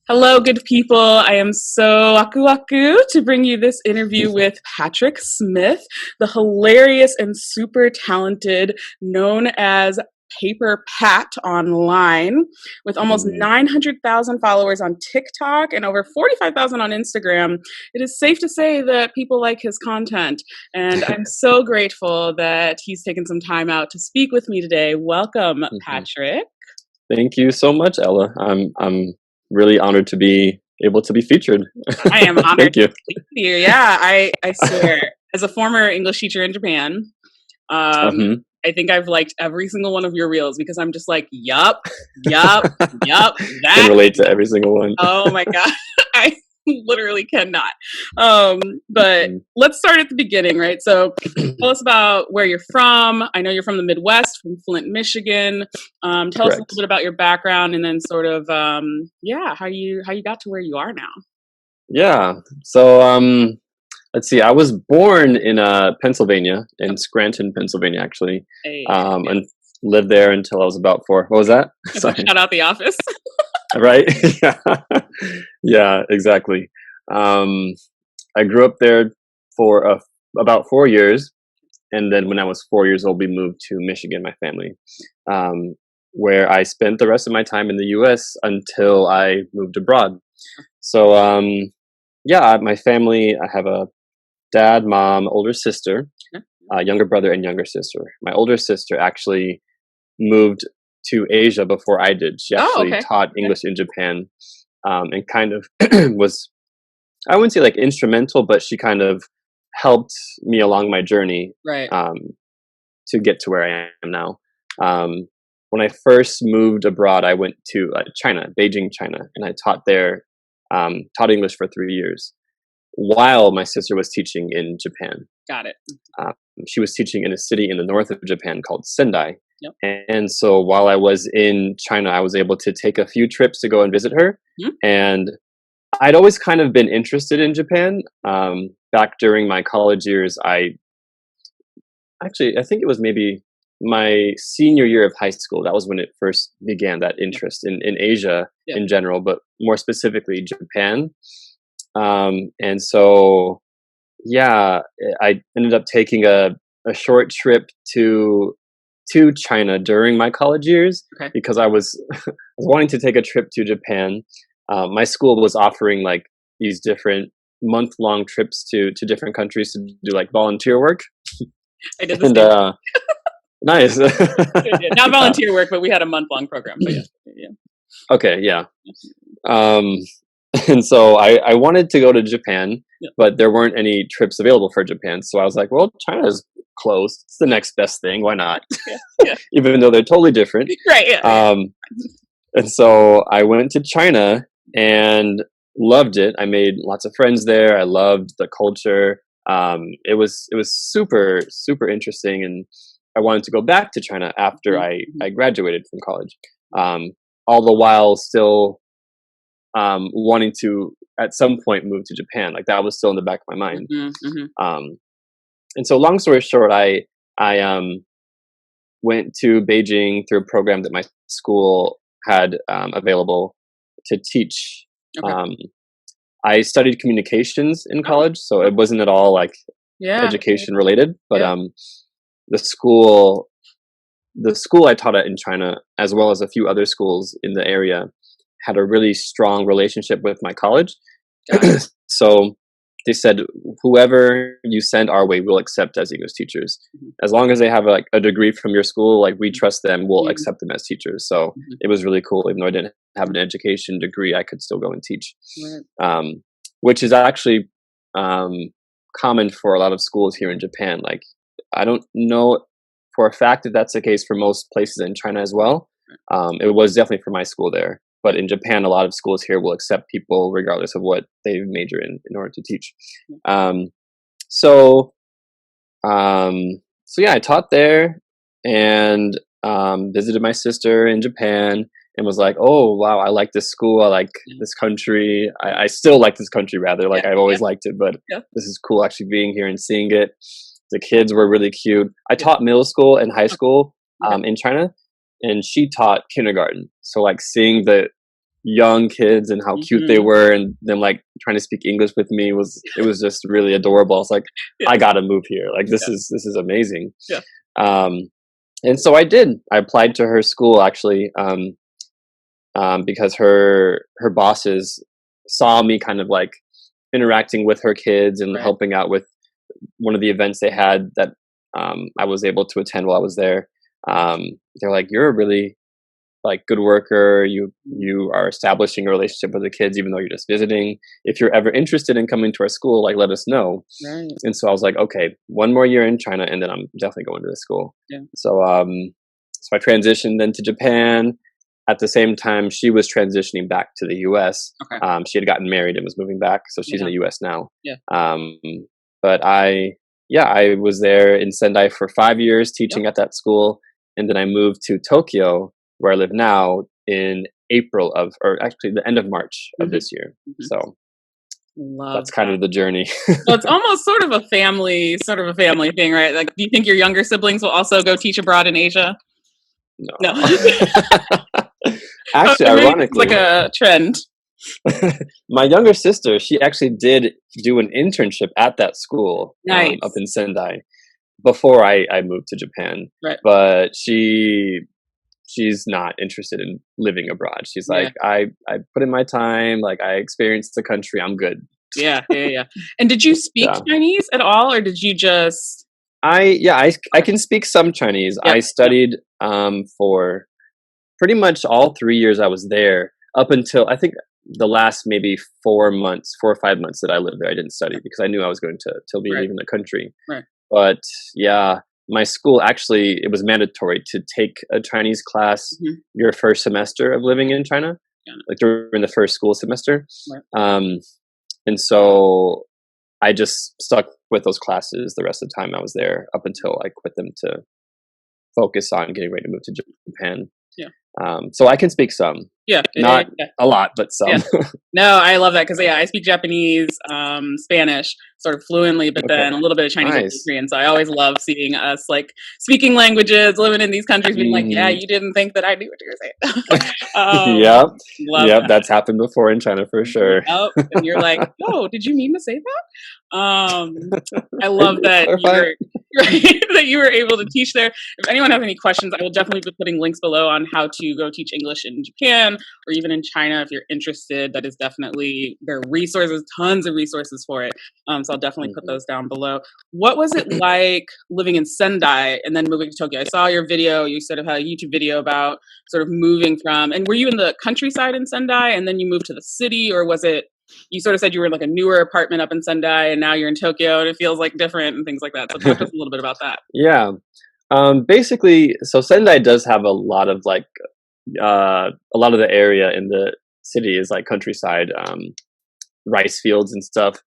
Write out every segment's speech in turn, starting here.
Hello, good people. I am so aku to bring you this interview with Patrick Smith, the hilarious and super talented, known as Paper Pat online, with almost Mhm. 900,000 followers on TikTok and over 45,000 on Instagram. It is safe to say that people like his content, and I'm so grateful that he's taken some time out to speak with me today. Welcome, Mhm. Patrick. Thank you so much, Ella. I'm really honored to be able to be featured. I am honored Thank to you. speak to you. Yeah, I swear. As a former English teacher in Japan, um, Mhm. I think I've liked every single one of your reels because I'm just like, yup, yup, yup, Can that. relate to every single one. Oh my god, I literally cannot. But Mhm. let's start at the beginning, right? So, tell us about where you're from. I know you're from the Midwest, from Flint, Michigan. Tell us a little Correct. bit about your background, and then sort of, yeah, how you got to where you are now. Yeah. So let's see. I was born in Pennsylvania, in Scranton, Pennsylvania, actually, Hey, and lived there until I was about 4. What was that? Sorry. shout out The Office. Right? Yeah. Yeah. Exactly. Um, I grew up there for about 4 years. And then when I was 4 years old, we moved to Michigan, my family, um, where I spent the rest of my time in the U.S. until I moved abroad. So, yeah, my family, I have a dad, mom, older sister, younger brother, and younger sister. My older sister actually moved to Asia before I did. She Oh, actually okay. taught Okay. English in Japan, and kind of was, I wouldn't say like instrumental, but she kind of helped me along my journey. Right. Um, to get to where I am now. Um, when I first moved abroad, I went to China, Beijing, China, and I taught there, taught English for 3 years while my sister was teaching in Japan. Got it. Um, she was teaching in a city in the north of Japan called Sendai. Yep. And so while I was in China, I was able to take a few trips to go and visit her. Mhm. And I'd always kind of been interested in Japan. Back during my college years, I think it was maybe my senior year of high school. That was when it first began, that interest in Asia Yeah. in general, but more specifically Japan. And so, yeah, I ended up taking a short trip to China during my college years Okay. because I was, I was wanting to take a trip to Japan. My school was offering like these different month-long trips to different countries to do like volunteer work. I did the And same. nice. Yeah, not Yeah. volunteer work, but we had a month-long program. So yeah, yeah. Okay, yeah. Um, and so I wanted to go to Japan, Yeah. but there weren't any trips available for Japan. So I was like, well, China's closed. It's the next best thing. Why not? Yeah. Yeah. Even though they're totally different. Right. Yeah. Yeah. Um, and so I went to China and loved it. I made lots of friends there. I loved the culture. It was super interesting, and I wanted to go back to China after Mhm. I graduated from college. Um, all the while still wanting to at some point move to Japan. Like that was still in the back of my mind. Mhm. Mhm. Um, and so, long story short, I went to Beijing through a program that my school had available to teach. Okay. Um, I studied communications in Oh. college, so it wasn't at all like Yeah. education related. But Yeah. the school, the school I taught at in China, as well as a few other schools in the area, had a really strong relationship with my college. Got it. So they said, whoever you send our way, we'll accept as English teachers. Mhm. As long as they have like a degree from your school, like we trust them, we'll Mhm. accept them as teachers. So Mhm. it was really cool. Even though I didn't have an education degree, I could still go and teach, Right. which is actually um, common for a lot of schools here in Japan. Like, I don't know for a fact that that's the case for most places in China as well. It was definitely for my school there. But in Japan, a lot of schools here will accept people regardless of what they major in order to teach. Um, so, so yeah, I taught there and visited my sister in Japan and was like, oh wow, I like this school, I like Yeah. this country. I still like this country rather. Like Yeah. I've Yeah. always liked it, but Yeah. this is cool actually being here and seeing it. The kids were really cute. I Yeah. taught middle school and high school Okay. in China, and she taught kindergarten. So like seeing young kids and how cute they were, and them like trying to speak English with me was just really adorable. I was like, Yeah. I gotta move here. Like this Yeah. is amazing. Yeah. And so I did. I applied to her school actually, because her bosses saw me kind of like interacting with her kids and Right. helping out with one of the events they had that I was able to attend while I was there. They're like, "You're a really like good worker. You are establishing a relationship with the kids, even though you're just visiting. If you're ever interested in coming to our school, like let us know." Right. And so I was like, okay, one more year in China, and then I'm definitely going to the school. Yeah. So so I transitioned then to Japan. At the same time, she was transitioning back to the U.S. Okay. She had gotten married and was moving back, so she's in the U.S. now. Yeah. But I was there in Sendai for 5 years teaching at that school, and then I moved to Tokyo, where I live now, in April of, or actually the end of March of this year. So that's kind of the journey. Well, it's almost sort of a family thing, right? Like, do you think your younger siblings will also go teach abroad in Asia? No. Actually, ironically, it's like a trend. My younger sister, she actually did do an internship at that school Nice. up in Sendai before I moved to Japan. Right. But she's not interested in living abroad. She's like, I put in my time, like I experienced the country, I'm good. Yeah. And did you speak Chinese at all, or did you just? I can speak some Chinese. I studied for pretty much all 3 years I was there, up until I think the last maybe 4 or 5 months that I lived there. I didn't study because I knew I was going to be leaving the country. Right. But yeah, my school actually, it was mandatory to take a Chinese class your first semester of living in China, like during the first school semester. Right. And so I just stuck with those classes the rest of the time I was there, up until I quit them to focus on getting ready to move to Japan. Yeah. So I can speak some. Yeah. Not a lot, but some. Yeah. No, I love that because I speak Japanese, Spanish sort of fluently, but then a little bit of Chinese and Korean. So I always love seeing us like speaking languages, living in these countries, being like, yeah, you didn't think that I knew what you were saying. Yep, that's happened before in China for sure. And you're like, oh, did you mean to say that? I love that that you were able to teach there. If anyone has any questions, I will definitely be putting links below on how to go teach English in Japan or even in China if you're interested. That is definitely, there are resources, tons of resources for it. So I'll definitely put those down below. What was it like living in Sendai and then moving to Tokyo? I saw your video. You sort of had a YouTube video about sort of moving from, and were you in the countryside in Sendai and then you moved to the city, or was it, you sort of said you were in like a newer apartment up in Sendai and now you're in Tokyo and it feels like different and things like that. So talk to us a little bit about that. Yeah. Basically, so Sendai does have a lot of like, a lot of the area in the city is like countryside, rice fields and stuff.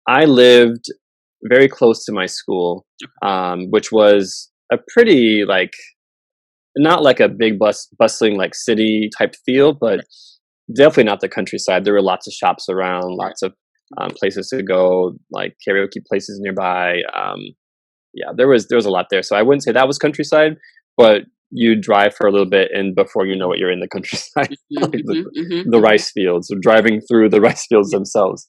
I lived very close to my school, which was a pretty like, not like a big bustling like city type feel, but definitely not the countryside. There were lots of shops around, lots of places to go, like karaoke places nearby. Yeah, there was a lot there. So I wouldn't say that was countryside, but you drive for a little bit and before you know it, you're in the countryside, the rice fields, or driving through the rice fields themselves.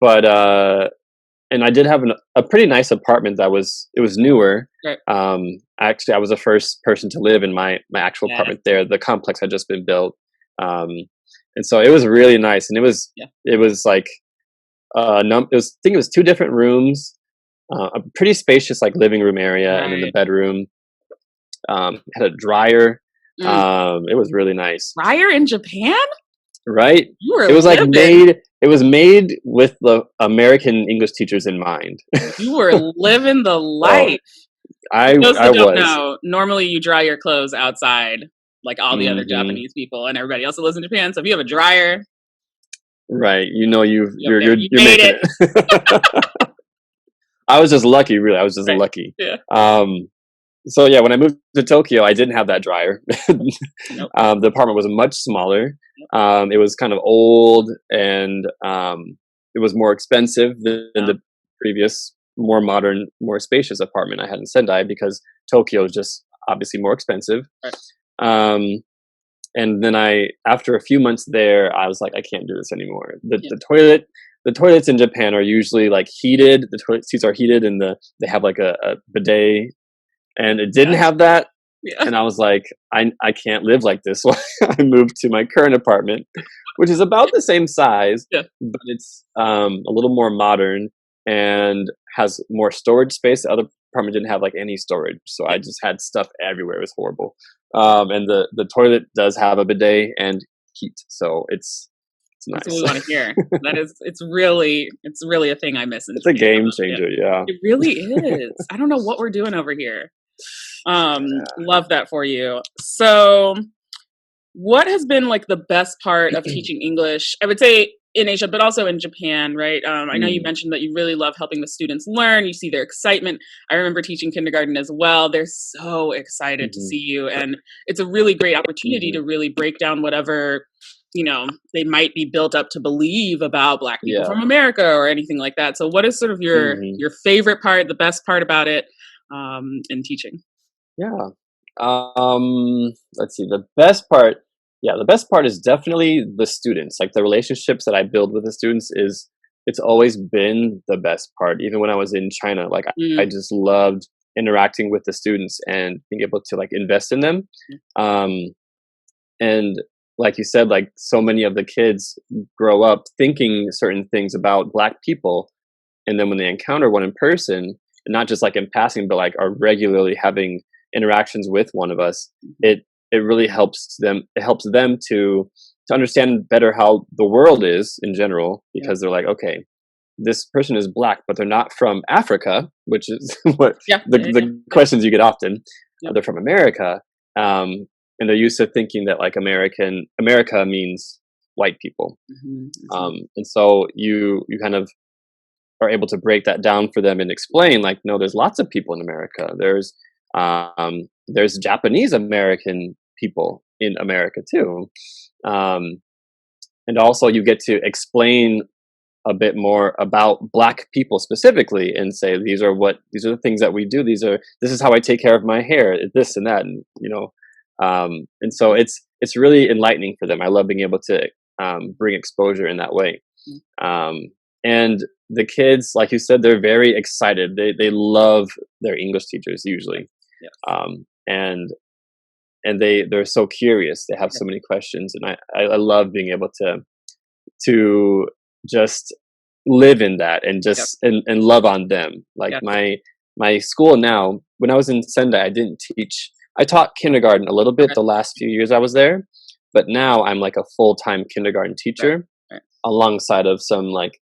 But and I did have a pretty nice apartment it was newer. Actually, I was the first person to live in my actual apartment there. The complex had just been built. And so it was really nice. And it was like, I think it was 2 different rooms, a pretty spacious like living room area, and then the bedroom had a dryer. It was really nice. Dryer in Japan? Right? It was like it was made with the American English teachers in mind. You were living the life. I don't was. know, normally you dry your clothes outside like all the other Japanese people and everybody else that lives in Japan. So if you have a dryer, right, you're you made it. I was just lucky, really. I was just lucky. Yeah. So yeah, when I moved to Tokyo, I didn't have that dryer. The apartment was much smaller. It was kind of old, and it was more expensive than the previous, more modern, more spacious apartment I had in Sendai, because Tokyo is just obviously more expensive. And then after a few months there, I was like, I can't do this anymore. Yeah. The toilets in Japan are usually like heated. The toilet seats are heated, and they have like a bidet, and it didn't Yeah. have that. Yeah. And I was like, I can't live like this. So I moved to my current apartment, which is about the same size, Yeah. but it's a little more modern and has more storage space. The other apartment didn't have like any storage, so I just had stuff everywhere. It was horrible. And the toilet does have a bidet and heat, so it's That's what nice. we want to hear. It's really a thing I miss in It's a Japan. game Yeah. changer. Yeah. It really is. I don't know what we're doing over here. Love that for you. So, what has been like the best part of teaching English? I would say in Asia, but also in Japan, right? I know you Mm, mentioned that you really love helping the students learn. You see their excitement. I remember teaching kindergarten as well. They're so excited to mhm, see you. And it's a really great opportunity mhm. to really break down whatever, they might be built up to believe about Black people Yeah. from America or anything like that. So what is sort of your Mhm. your favorite part, the best part about it in teaching? Yeah. Let's see. The best part is definitely the students. Like the relationships that I build with the students is it's always been the best part. Even when I was in China, like I Mm, just loved interacting with the students and being able to like invest in them. Um, and like you said, like so many of the kids grow up thinking certain things about Black people, and then when they encounter one in person, not just like in passing, but like are regularly having interactions with one of us, it really helps them. It helps them to understand better how the world is in general, yeah. because they're like, okay, this person is Black, but they're not from Africa, which is what Yeah. Yeah. Yeah. the questions you get often. Yep. They're from America, and they're used to thinking that like America means white people, Mhm, mhm. and so you kind of are able to break that down for them and explain like, no, there's lots of people in America. There's Japanese American people in America too, um, and also you get to explain a bit more about Black people specifically and say these are the things that we do. This is how I take care of my hair, this and that, and and so it's really enlightening for them. I love being able to bring exposure in that way. Mm, um, and the kids, like you said, they're very excited. They love their English teachers usually, yeah. and they're so curious. They have Yeah. so many questions, and I love being able to just live in that and Yep. just and love on them. Like Yep. my school now. When I was in Sendai, I didn't teach. I taught kindergarten a little bit Okay. the last few years I was there, but now I'm like a full-time kindergarten Right. teacher Right. alongside of some like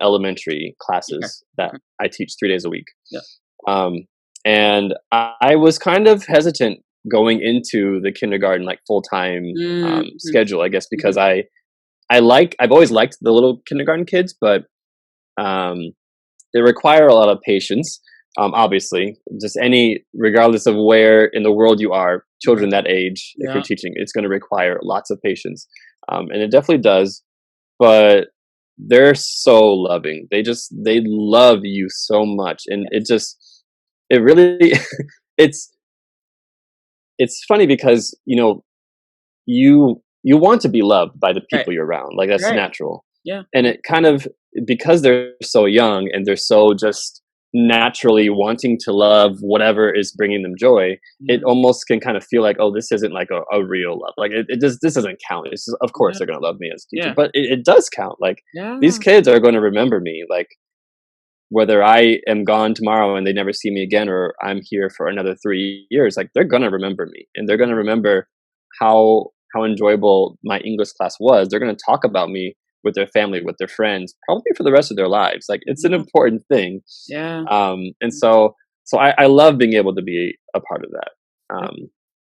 elementary Okay. classes that Okay. I teach 3 days a week. Yeah. Um, and I was kind of hesitant going into the kindergarten like full time Mhm, schedule, I guess, because mhm. I've always liked the little kindergarten kids, but um, they require a lot of patience. Obviously, just regardless of where in the world you are, Right. children that age, if you're Yeah. teaching, it's going to require lots of patience, and it definitely does. But they're so loving. They love you so much, and it really it's it's funny because you want to be loved by the Right. people you're around. Like that's Right. natural. Yeah. And it kind of, because they're so young and they're so just naturally wanting to love whatever is bringing them joy, it Yeah. almost can kind of feel like, oh, this isn't like a real love. Like this doesn't count. It's just, of course Yeah. they're going to love me as a teacher, Yeah. but it does count. Like these Yeah. kids are going to remember me. Like whether I am gone tomorrow and they never see me again, or I'm here for another 3 years, like they're gonna remember me, and they're gonna remember how enjoyable my English class was. They're gonna talk about me with their family, with their friends, probably for the rest of their lives. Like it's an Yeah. important thing, Yeah. and so I love being able to be a part of that, That's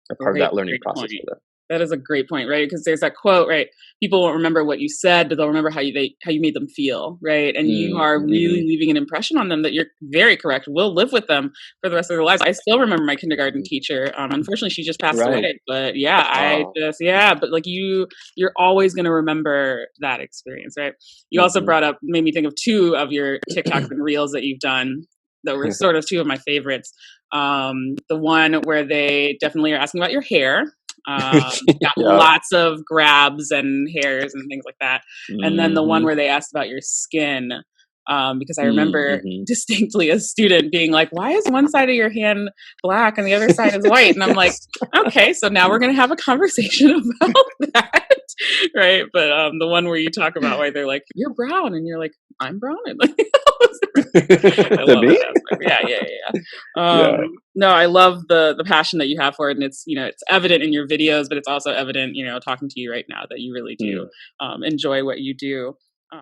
a a part of great, that learning great process point. for them. That is a great point, right? Because there's that quote, right? People won't remember what you said, but they'll remember how you made them feel, right? And you are really Mm-hmm. leaving an impression on them that you're very correct. Will live with them for the rest of their lives. I still remember my kindergarten teacher. Unfortunately, she just passed Right. away. But yeah, Oh. but like you're always going to remember that experience, right? You also Hmm. made me think of two of your TikToks and reels that you've done that were sort of two of my favorites. The one where they definitely are asking about your hair, Got Yeah. lots of grabs and hairs and things like that. And then the one Mhm. where they asked about your skin, because I Mm, remember mhm. distinctly as a student being like, why is one side of your hand black and the other side is white? And I'm like, okay, so now we're going to have a conversation about that. Right. But the one where you talk about why they're like, you're brown and you're like, I'm brown. And like, I To love me? that aspect. Yeah, yeah, yeah. Yeah. Yeah. No, I love the passion that you have for it, and it's it's evident in your videos, but it's also evident talking to you right now that you really do Mm. enjoy what you do. Um,